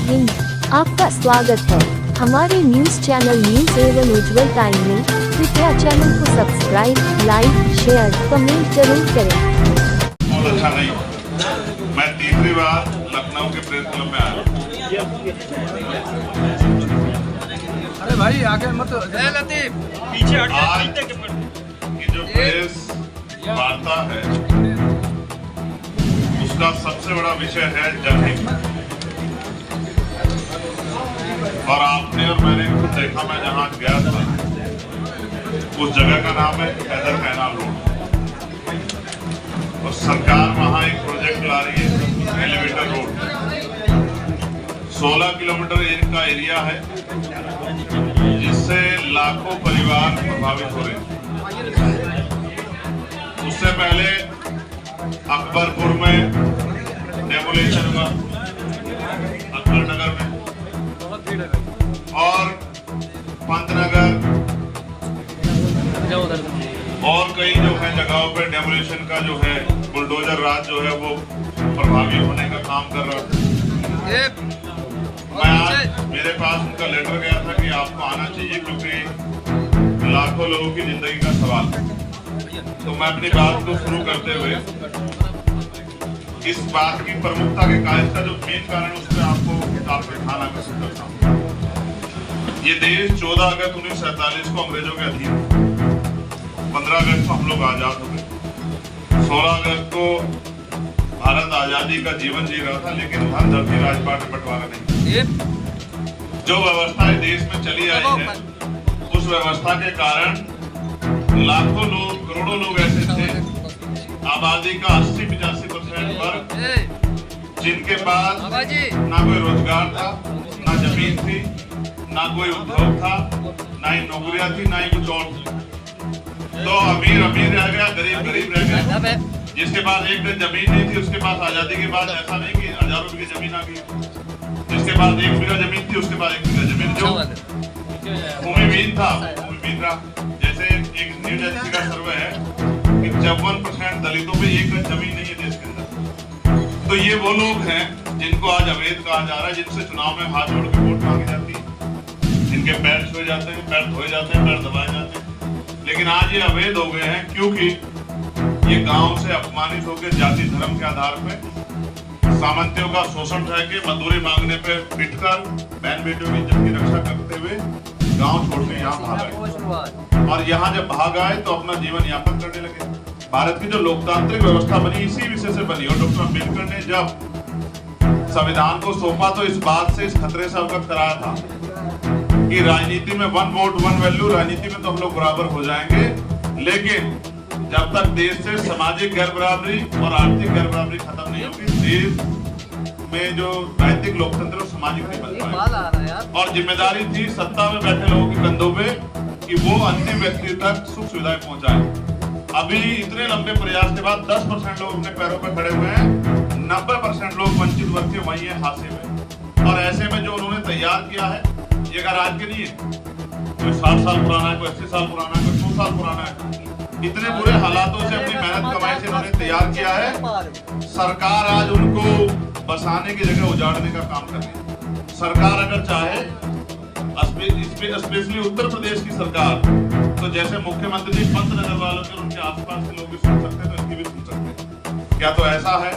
हिंद, आपका स्वागत है हमारे न्यूज चैनल न्यूज एवं उज्जवल टाइम में। कृपया चैनल को सब्सक्राइब, लाइक, शेयर, कमेंट जरूर करें। बहुत अच्छा नहीं, मैं तीसरी बार लखनऊ के प्रेस क्लब में आया। अरे भाई आगे मत लतीफ पीछे हट जा। आज की जो प्रेस वार्ता है उसका सबसे बड़ा विषय है जनहित। और आपने और मैंने खुद देखा, मैं जहाँ गया था उस जगह का नाम है हैदर कैनाल रोड। और सरकार वहाँ एक प्रोजेक्ट ला रही है एलिवेटर रोड। 16 किलोमीटर का एरिया है जिससे लाखों परिवार प्रभावित हो रहे हैं। उससे पहले अकबरपुर में डेमोलेशन हुआ, अकबर नगर में, और पंतनगर और कई जो है जगहों पे डेमोलेशन का जो है बुलडोजर राज जो है वो प्रभावी होने का काम कर रहा था। मैं आज मेरे पास उनका लेटर गया था कि आपको आना चाहिए क्योंकि लाखों लोगों की जिंदगी का सवाल है। तो मैं अपनी बात को शुरू करते हुए इस बात की प्रमुखता के कारण का जो मेन कारण उस पर आपको किताब के ध्यान आकर्षित करता हूँ। ये देश 14 अगस्त 1947 को अंग्रेजों के अधीन, 15 अगस्त को हम लोग आजाद हो गए, 16 अगस्त को भारत आजादी का जीवन जी रहा था, लेकिन धन धरती राजपाट बंटवारा नहीं। जो व्यवस्था देश में चली आई है उस व्यवस्था के कारण लाखों लोग, करोड़ों लोग ऐसे थे, आबादी का 80-85% वर्ग, जिनके पास ना कोई रोजगार था, ना जमीन थी, ना कोई उद्योग था, ना ही नौकरियां थी, ना ही कुछ और थी। तो अमीर अमीर रह गया, गरीब गरीब रह गया। जिसके पास एक दिन जमीन नहीं थी उसके पास आजादी के बाद ऐसा नहीं कि हजारों बीघे जमीन आ गई। जिसके पास 1 बीघा जमीन थी उसके पास 1 बीघा जमीन, जो भूमिहीन था भूमिहीन रहा। जैसे एक न्यूज एजेंसी का सर्वे है कि 54% दलितों पे 1 गज जमीन नहीं है देश के अंदर। तो ये वो लोग हैं जिनको आज अवैध कहा जा रहा है, जिनसे चुनाव में हाथ जोड़ के वोट मांगी जाती है, जिनके पैर छुए जाते हैं, पैर धोए जाते हैं, पैर दबाए जाते हैं। लेकिन आज ये अवैध हो गए हैं क्योंकि ये गांव से अपमानित होकर जाति धर्म के आधार पे सामंतियों का शोषण रह के मजदूरी मांगने पे पिटकर बहन बेटियों की इज्जत की रक्षा करते हुए गांव छोड़ के यहाँ भाग आए। और यहाँ जब भाग आए तो अपना जीवन यापन करने लगे। भारत की जो लोकतांत्रिक व्यवस्था बनी इसी विषय से बनी। और डॉक्टर अम्बेडकर ने जब संविधान को सौंपा तो इस बात से, इस खतरे से अवगत कराया था कि राजनीति में 1 वोट 1 वैल्यू, राजनीति में तो हम लोग बराबर हो जाएंगे, लेकिन जब तक देश से सामाजिक गैर बराबरी और आर्थिक गैर बराबरी खत्म नहीं होगी, देश में जो राजनीतिक लोकतंत्र सामाजिक नहीं बन पाएगा। और जिम्मेदारी थी सत्ता में बैठे लोगों के कंधों पे कि वो अंतिम व्यक्ति तक सुख सुविधाएं पहुंचाए। अभी इतने लंबे प्रयास के बाद 10% लोग अपने पैरों पर खड़े हुए हैं, 90% लोग वंचित वर्ग के वही है हाशिए में। और ऐसे में जो उन्होंने तैयार किया है ये अगर आज के नहीं है, कोई 60 साल पुराना है, कोई 80 साल पुराना है, कोई 100 साल पुराना है। इतने बुरे हालातों से अपनी मेहनत कमाई से उन्होंने तैयार किया है। सरकार आज उनको बसाने की जगह उजाड़ने का काम कर रही है। सरकार अगर चाहे, स्पेशली उत्तर प्रदेश की सरकार, तो जैसे मुख्यमंत्री पंतनगर वालों के उनके आसपास के लोग भी सुन सकते हैं तो इनकी भी सुन सकते हैं। क्या तो ऐसा है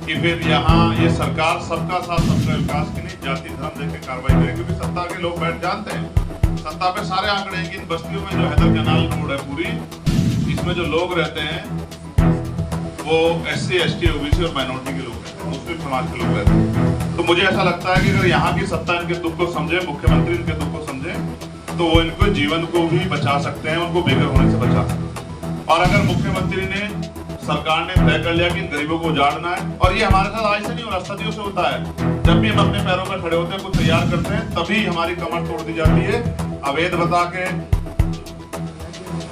कि फिर यहाँ ये सरकार सबका साथ सबका विकास के लिए जाति धर्म देख के कार्रवाई करे? क्योंकि सत्ता के लोग बैठ जानते हैं, सत्ता पे सारे आंकड़े हैं कि इन बस्तियों में जो हैदर कैनाल रोड है पूरी, इसमें जो लोग रहते हैं वो SC ST OBC और माइनॉरिटी के लोग रहते हैं, मुस्लिम समाज के लोग रहते हैं। तो मुझे ऐसा लगता है कि अगर यहाँ की सत्ता इनके दुख को समझे, मुख्यमंत्री इनके दुख को समझे, तो वो इनको जीवन को भी बचा सकते हैं, उनको बेघर होने से बचा सकते हैं। और अगर मुख्यमंत्री ने, सरकार ने तय कर लिया कि गरीबों को उजाड़ना है, और ये हमारे साथ आज से नहीं हो रहा, सदियों से होता है। जब भी हम अपने पैरों पर खड़े होते हैं, कुछ तैयार करते हैं, तभी हमारी कमर तोड़ दी जाती है, अवैध बता के,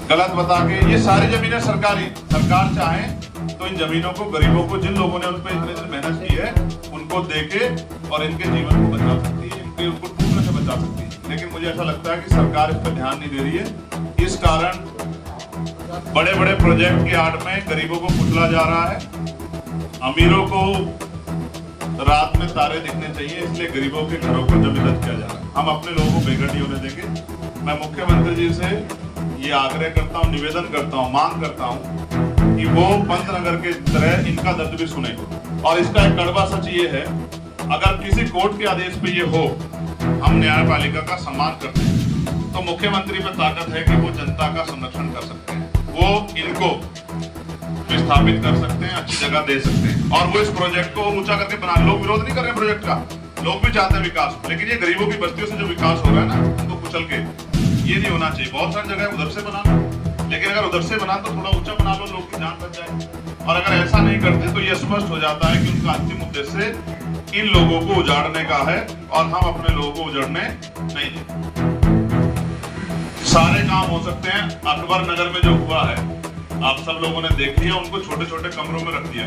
गलत बता के। ये सारी जमीनें सरकारी, सरकार चाहे तो इन जमीनों को गरीबों को, जिन लोगों ने उन पर इतने दिन मेहनत की है, उनको देके और इनके जीवन को बचा सकती है, उनको टूटने से बचा सकती है। लेकिन मुझे ऐसा लगता है कि सरकार इस पर ध्यान नहीं दे रही है। इस कारण बड़े बड़े प्रोजेक्ट की आड़ में गरीबों को कुचला जा रहा है, अमीरों को रात में तारे दिखने चाहिए, इसलिए गरीबों के घरों को जबरदस्त किया जा रहा है। हम अपने लोगों को बेघर नहीं होने देंगे। मैं मुख्यमंत्री जी से ये आग्रह करता हूँ, निवेदन करता हूँ, मांग करता हूँ कि वो पंतनगर के तरह इनका दर्द भी सुने। और इसका एक कड़वा सच ये है, अगर किसी कोर्ट के आदेश पे ये हो, हम न्यायपालिका का सम्मान करते हैं, तो मुख्यमंत्री पे ताकत है कि वो जनता का संरक्षण कर सकते हैं, वो इनको विस्थापित कर सकते हैं, अच्छी जगह दे सकते हैं, और वो इस प्रोजेक्ट को ऊंचा करके बना। लोग विरोध नहीं कर रहे हैं प्रोजेक्ट का, लोग भी चाहते हैं विकास, लेकिन ये गरीबों की बस्तियों से जो विकास हो रहा है ना, उनको कुचल के ये नहीं होना चाहिए। बहुत सारी जगह उधर से बनाना, लेकिन अगर उधर से बना तो थोड़ा ऊंचा बना लो, लोग की जान बच जाए। और अगर ऐसा नहीं करते तो ये स्पष्ट हो जाता है कि उनका अंतिम उद्देश्य इन लोगों को उजाड़ने का है, और हम अपने लोगों को उजाड़ने नहीं देंगे। सारे काम हो सकते हैं। अकबर नगर में जो हुआ है, आप सब लोगों ने देख लिया, उनको छोटे छोटे कमरों में रख दिया।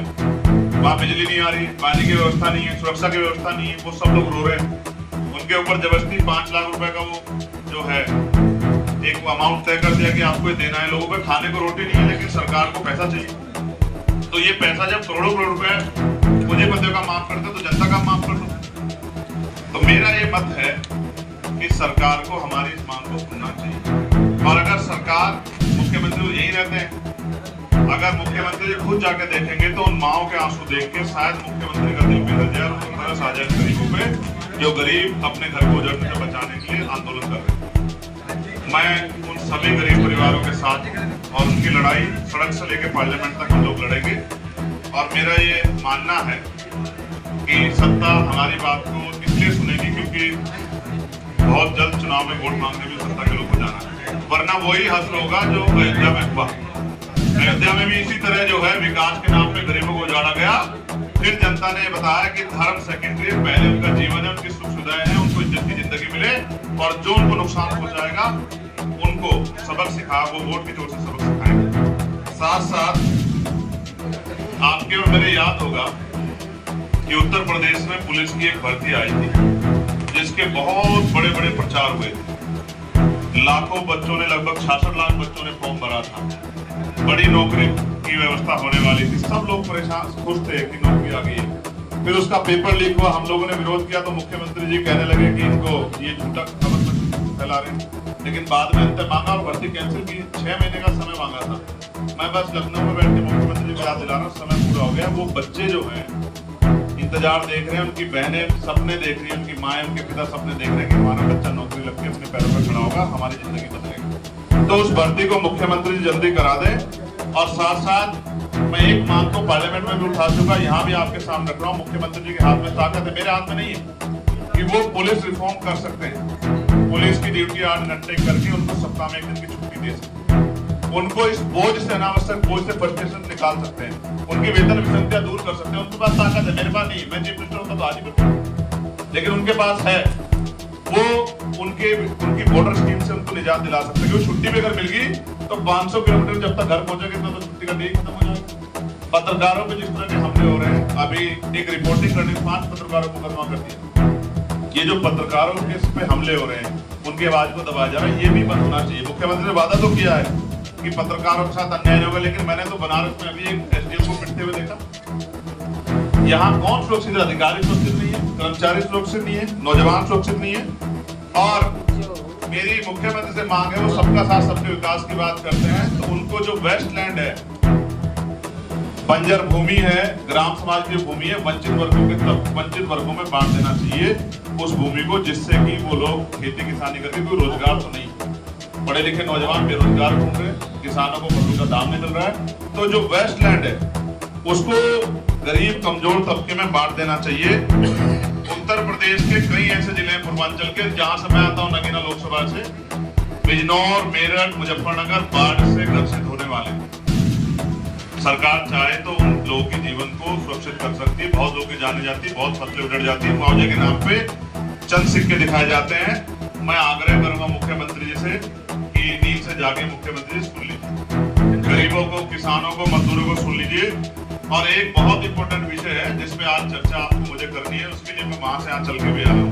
वहां बिजली नहीं आ रही, पानी की व्यवस्था नहीं है, सुरक्षा की व्यवस्था नहीं है, वो सब लोग रो रहे हैं। उनके ऊपर जबरदस्ती 5 लाख रुपए का वो जो है एक अमाउंट तय कर दिया कि आपको ये देना है। लोगों पे खाने को रोटी नहीं है, लेकिन सरकार को पैसा चाहिए। तो ये पैसा जब करोड़ों करोड़ रुपए मुझे बंदे का माफ करते तो जनता का माफ कर दो। तो मेरा ये मत है कि सरकार को हमारी इस मांग को सुनना चाहिए। और अगर सरकार, मुख्यमंत्री यही रहते हैं, अगर मुख्यमंत्री खुद जाके देखेंगे तो उन माओं के आंसू देख के शायद मुख्यमंत्री का दिल पिघल जाए, उनको तरस आ जाए गरीबों पे, जो गरीब अपने घर को उजाड़ने से बचाने के लिए आंदोलन कर रहे हैं। मैं उन सभी गरीब परिवारों के साथ, और उनकी लड़ाई सड़क से लेकर पार्लियामेंट तक हम लोग लड़ेंगे। और मेरा ये मानना है कि सत्ता हमारी बात को इसलिए सुनेगी क्योंकि बहुत जल्द चुनाव में वोट मांगने भी सत्ता के लोग को जाना है, वरना वही हश्र होगा जो अयोध्या में हुआ। अयोध्या में भी इसी तरह जो है विकास के नाम पे गरीबों को उजाड़ा गया। फिर जनता ने बताया कि धर्म सेकेंडरी, पहले उनका जीवन है, उनकी सुख सुविधाएं हैं, उनको इज्जत की जिंदगी मिले, और जो उनको नुकसान पहुंचाएगा उनको सबक सिखा, वो वोट की जोर से सबक सिखाएंगे। साथ साथ आपके और मेरे याद होगा कि उत्तर प्रदेश में पुलिस की एक भर्ती आई थी, जिसके बहुत बड़े बड़े प्रचार हुए थे। लाखों बच्चों ने, लगभग 66 लाख बच्चों ने फॉर्म भरा था। बड़ी नौकरी की व्यवस्था होने वाली थी, सब लोग परेशान, खुश थे कि नौकरी आ गई है। फिर उसका पेपर लीक हुआ, हम लोगों ने विरोध किया, तो मुख्यमंत्री जी कहने लगे कि इनको ये झूठा खबर फैला रहे हैं। लेकिन बाद में अंत मांगा और भर्ती कैंसिल की। 6 महीने का समय मांगा था। मैं बस लखनऊ में बैठ के मुख्यमंत्री जी को याद दिला रहा हूँ, समय पूरा हो गया। वो बच्चे जो हैं इंतजार देख रहे हैं, उनकी बहनें सपने देख रही हैं, उनकी माएँ, उनके पिता सपने देख रहे हैं कि हमारा बच्चा नौकरी लग के अपने पैरों पर खड़ा होगा, हमारी जिंदगी बदलेगी। तो उस भर्ती को मुख्यमंत्री जी जल्दी करा दें। और साथ साथ मैं एक मांग को पार्लियामेंट में भी उठा चुका, यहाँ भी आपके सामने रख रहा हूँ। मुख्यमंत्री जी के हाथ में ताकत है, मेरे हाथ में नहीं है कि वो पुलिस रिफॉर्म कर सकते हैं। पुलिस की ड्यूटी 8 घंटे करके उनको सप्ताह में 1 दिन की छुट्टी दे सकते हैं। उनको इस बोझ से, अनावश्यक बोझ से फ्रस्ट्रेशन निकाल सकते हैं, उनकी वेतन विसंगतियां दूर कर सकते हैं। उनके पास ताकत है, मेरे पास नहीं। मैं चीफ मिनिस्टर होता तो आज ही करता, लेकिन उनके पास है। वो उनकी वोटर स्कीम से उनको निजात दिला सकते हैं। क्योंकि छुट्टी भी अगर मिल गई तो 500 किलोमीटर जब तक घर पहुंचेंगे तो छुट्टी का डे खत्म हो जाएगा। पत्रकारों पे जिस तरह के हमले हो रहे हैं, अभी एक रिपोर्टिंग करने 5 पत्रकारों को मुकदमा कर दिया। ये जो पत्रकारों के इस पे हमले हो रहे हैं, उनकी आवाज को दबाया जा रहा है, ये भी बंद होना चाहिए। मुख्यमंत्री ने वादा तो किया है कि पत्रकारों के साथ अन्याय होगा, लेकिन मैंने तो बनारस में अभी एक एसडीएम को पिटते हुए देखा। यहाँ कौन सुरक्षित है? अधिकारी सुरक्षित नहीं है, कर्मचारी सुरक्षित नहीं है, नौजवान सुरक्षित नहीं है। और मेरी मुख्यमंत्री से मांग है, वो सबका साथ सबके विकास की बात करते हैं, तो उनको जो वेस्टलैंड है, बंजर भूमि है, ग्राम समाज की भूमि है, वंचित वर्गों में बांट देना चाहिए उस भूमि को, जिससे कि वो लोग खेती किसानी करके, कोई रोजगार तो नहीं, पढ़े लिखे नौजवान बेरोजगार घूम रहे, किसानों को फसल का दाम नहीं मिल रहा है। तो जो वेस्टलैंड है उसको गरीब कमजोर तबके में बांट देना चाहिए। उत्तर प्रदेश के कई ऐसे जिले हैं पूर्वांचल के, जहां से मैं आता हूं, नगीना लोकसभा से, बिजनौर, मेरठ, मुजफ्फरनगर बाढ़ से ग्रसित होने वाले। सरकार चाहे तो उन लोगों के जीवन को सुरक्षित कर सकती है। बहुत लोगों की जाने जाती है, बहुत फसलें उजड़ जाती है, मुआवजे के नाम पे चंद सिक्के दिखाए जाते हैं। मैं आग्रह करूंगा मुख्यमंत्री जी से कि नींद से जाके मुख्यमंत्री सुन लीजिए, गरीबों को, किसानों को, मजदूरों को सुन लीजिए। और एक बहुत इंपॉर्टेंट विषय है जिसपे आज चर्चा आपको मुझे करनी है, उसके लिए मैं वहां से यहाँ चल के भी आ रहा हूँ।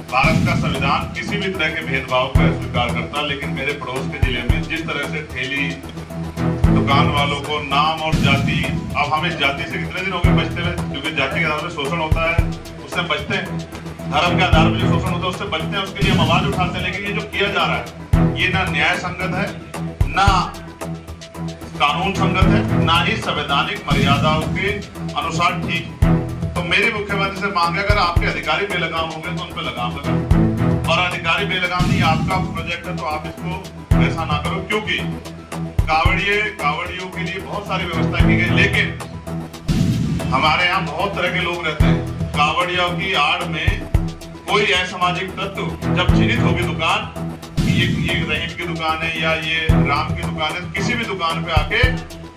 भारत का संविधान किसी भी तरह के भेदभाव को स्वीकार करता, लेकिन मेरे पड़ोस के जिले में जिस तरह से ठेली दुकान वालों को नाम और जाति, अब हमें जाति से कितने दिन हो गए बचते हुए, क्योंकि जाति के आधार पर शोषण होता है, उससे बचते हैं। धर्म के आधार पर जो शोषण होता है उससे बचते हैं, उसके लिए हम आवाज उठाते हैं। लेकिन ये जो किया जा रहा है ये ना न्याय संगत है, ना कानून संगत है, ना ही संवैधानिक मर्यादाओं के अनुसार ठीक। तो मेरी मुख्यमंत्री से मांग है, अगर आपके अधिकारी बेलगाम होंगे तो उन पर लगाम लगाओ, और अधिकारी बेलगाम नहीं, आपका प्रोजेक्ट है तो आप इसको ऐसा ना करो। क्योंकि कावड़ियों के लिए बहुत सारी व्यवस्था की गई, लेकिन हमारे यहाँ बहुत तरह के लोग रहते हैं। कावड़ियों की आड़ में कोई असामाजिक तत्व जब चिन्हित होगी दुकान, ये रहीम की दुकान है या ये राम की दुकान है, किसी भी दुकान पे आके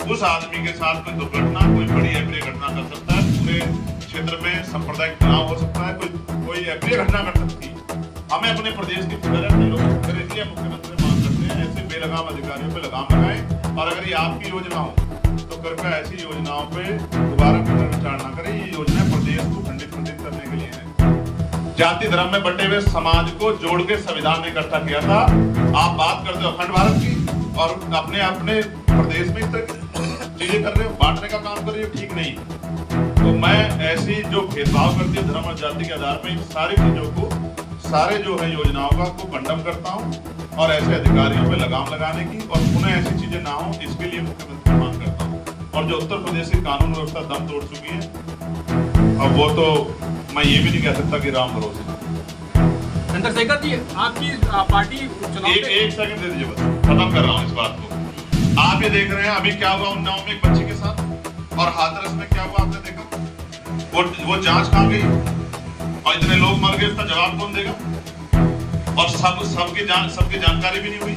उस आदमी के साथ कोई दुर्घटना, कोई बड़ी अप्रिय घटना कर सकता है। पूरे क्षेत्र में सांप्रदायिक तनाव हो सकता है, कोई अप्रिय घटना कर सकती है। हमें अपने प्रदेश की फिक्र है, अपने लोगों की फिक्र है, इसलिए मुख्यमंत्री मांग करते हैं ऐसे बेलगाम अधिकारियों पे लगाम लगाएं। और अगर ये आपकी योजना हो तो कृपया ऐसी योजनाओं पे दोबारा पुनर्विचार न करें। ये योजना प्रदेश को खंडित करने के लिए है। जाति धर्म में बटे हुए समाज को जोड़ के संविधान ने इकट्ठा किया था। आप बात करते हो अखंड भारत की और अपने अपने प्रदेश में इस तरह चीजें कर रहे हो, बांटने का काम कर रहे हो, ठीक नहीं। तो मैं ऐसी जो भेदभाव करती है धर्म और जाति के आधार पर, इन सारी चीजों को, सारे जो है योजनाओं का को कंडम करता हूँ और ऐसे अधिकारियों पे लगाम लगाने की और पुनः ऐसी चीजें ना हो, इसके लिए मुख्यमंत्री मांग करता हूँ। और जो उत्तर प्रदेश की कानून व्यवस्था दम तोड़ चुकी है, अब वो तो मैं ये भी नहीं कह सकता कि राम भरोसे। चंद्रशेखर जी, आपकी पार्टी एक सेकंड दे दीजिए, बस खत्म कर रहा हूँ इस बात को। आप ये देख रहे हैं अभी क्या हुआ उन्नाव में एक बच्ची के साथ, और हाथरस में क्या हुआ आपने देखा। वो जांच कहाँ गई और इतने लोग मर गए, उसका जवाब कौन देगा। और सबकी जानकारी भी नहीं हुई,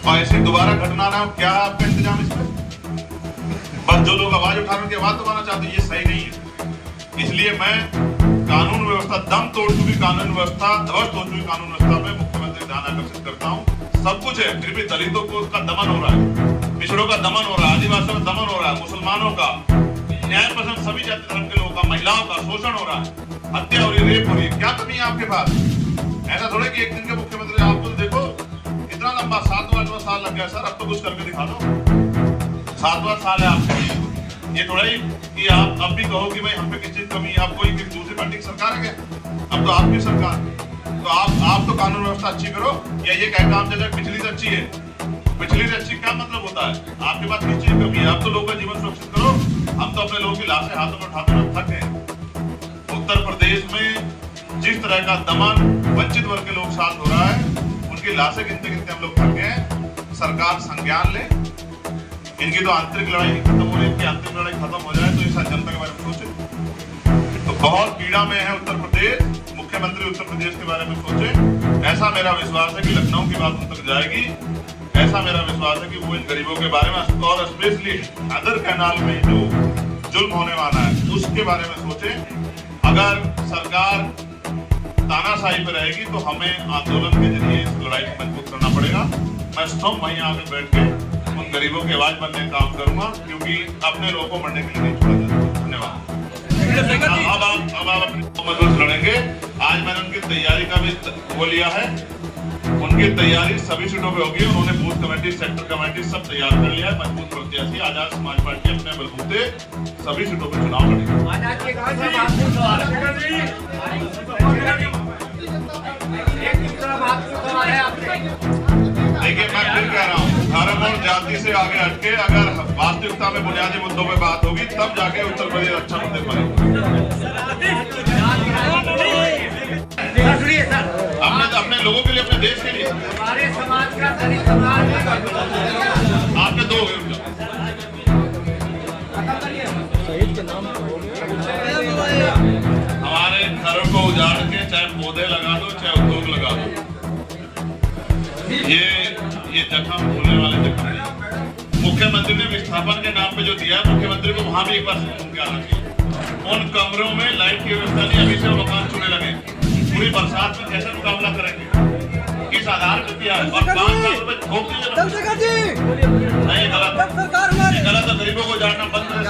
और ऐसी दोबारा घटना ना हो, क्या आपका इंतजाम इस पर। बस जो लोग आवाज उठा रहे हैं आवाज दबाना चाहते हैं, ये सही नहीं है। इसलिए मैं कानून व्यवस्था दम तोड़ चुकी कानून व्यवस्था, ध्वस्त हो चुकी कानून व्यवस्था में मुख्यमंत्री ध्यान आकर्षित करता हूँ। सब कुछ है, फिर भी दलितों को उसका दमन हो रहा है, पिछड़ों का दमन हो रहा है, आदिवासियों का दमन हो रहा है, मुसलमानों का, न्याय पसंद सभी जाति धर्म के लोगों का, महिलाओं का शोषण हो रहा है, हत्या हो रही है, रेप हो रही है। क्या कमी है आपके पास। ऐसा थोड़ा कि एक दिन के मुख्यमंत्री आपको देखो इतना लंबा 7वां साल लग गया सर, अब तो कुछ करके दिखा दो। 7वां साल है आपका, ये थोड़ा ही कि आप अब भी कहो कि भाई हम पे किसी चीज कमी है। आपको दूसरी पार्टी की सरकार है क्या, अब तो आपकी सरकार। तो आप तो कानून व्यवस्था अच्छी करो, या ये कह काम चले पिछली से अच्छी है। पिछली से अच्छी क्या मतलब होता है, आपके पास किस चीज की कमी है। आप तो लोगों का जीवन सुरक्षित करो, हम तो अपने लोगों की लाशें हाथों में उठाते हुए थक गए। उत्तर प्रदेश में जिस तरह का दमन वंचित वर्ग के लोग साथ हो रहा है, उनकी लाशें गिनते गिनते हम लोग थक गए। सरकार संज्ञान ले, इनकी तो आंतरिक लड़ाई खत्म हो रही है, इनकी आंतरिक लड़ाई खत्म हो जाए तो इस जनता के बारे में सोचे। तो बहुत पीड़ा में है उत्तर प्रदेश, मुख्यमंत्री उत्तर प्रदेश के बारे में सोचे। ऐसा मेरा विश्वास है कि लखनऊ की बात उन तक जाएगी। ऐसा मेरा विश्वास है कि वो इन गरीबों के बारे में, और स्पेशली अदर कैनाल में जो जुल्म होने वाला है उसके बारे में सोचे। अगर सरकार तानाशाही पे रहेगी तो हमें आंदोलन के जरिए इस लड़ाई को मजबूत करना पड़ेगा। मैं स्वयं वहीं आगे बैठ के उन गरीबों की आवाज बनने का काम करूंगा, क्योंकि अपने लोगों को मरने के लिए नहीं छोड़ा जाता। धन्यवाद। अब आप अपनी मजबूत लड़ेंगे। आज मैंने उनकी तैयारी का भी वो लिया है, उनकी तैयारी सभी सीटों पे होगी। उन्होंने बूथ कमेटी, सेक्टर कमेटी सब तैयार कर लिया है। मजबूत प्रत्याशी आजाद समाज पार्टी अपने बलबूते सभी सीटों पे चुनाव लड़ेगी। देखिए मैं फिर कह रहा हूँ, धर्म और जाति से आगे हटके अगर वास्तविकता में बुनियादी मुद्दों पे बात होगी तब जाके उत्तर प्रदेश अच्छा मुद्दे बनेगा। अपने लोगों के लिए, अपने देश के लिए, हमारे समाज का समाज आपने दो हमारे घरों को उजाड़ के चाहे पौधे लगा दो, चाहे उद्योग लगा दो, ये जख्म भूलने वाले जख्म नहीं। मुख्यमंत्री ने विस्थापन के नाम पे जो दिया, मुख्यमंत्री को वहां भी एक बार घूम के आना चाहिए। उन कमरों में लाइट की व्यवस्था नहीं, अभी से मकान चुने लगे। पूरी बरसात में कैसे मुकाबला करेंगे, किस आधार पर किया है। और 5 लाख रुपए ठोक दीजिए नहीं, गलत है। गरीबों को जानना बंद करें।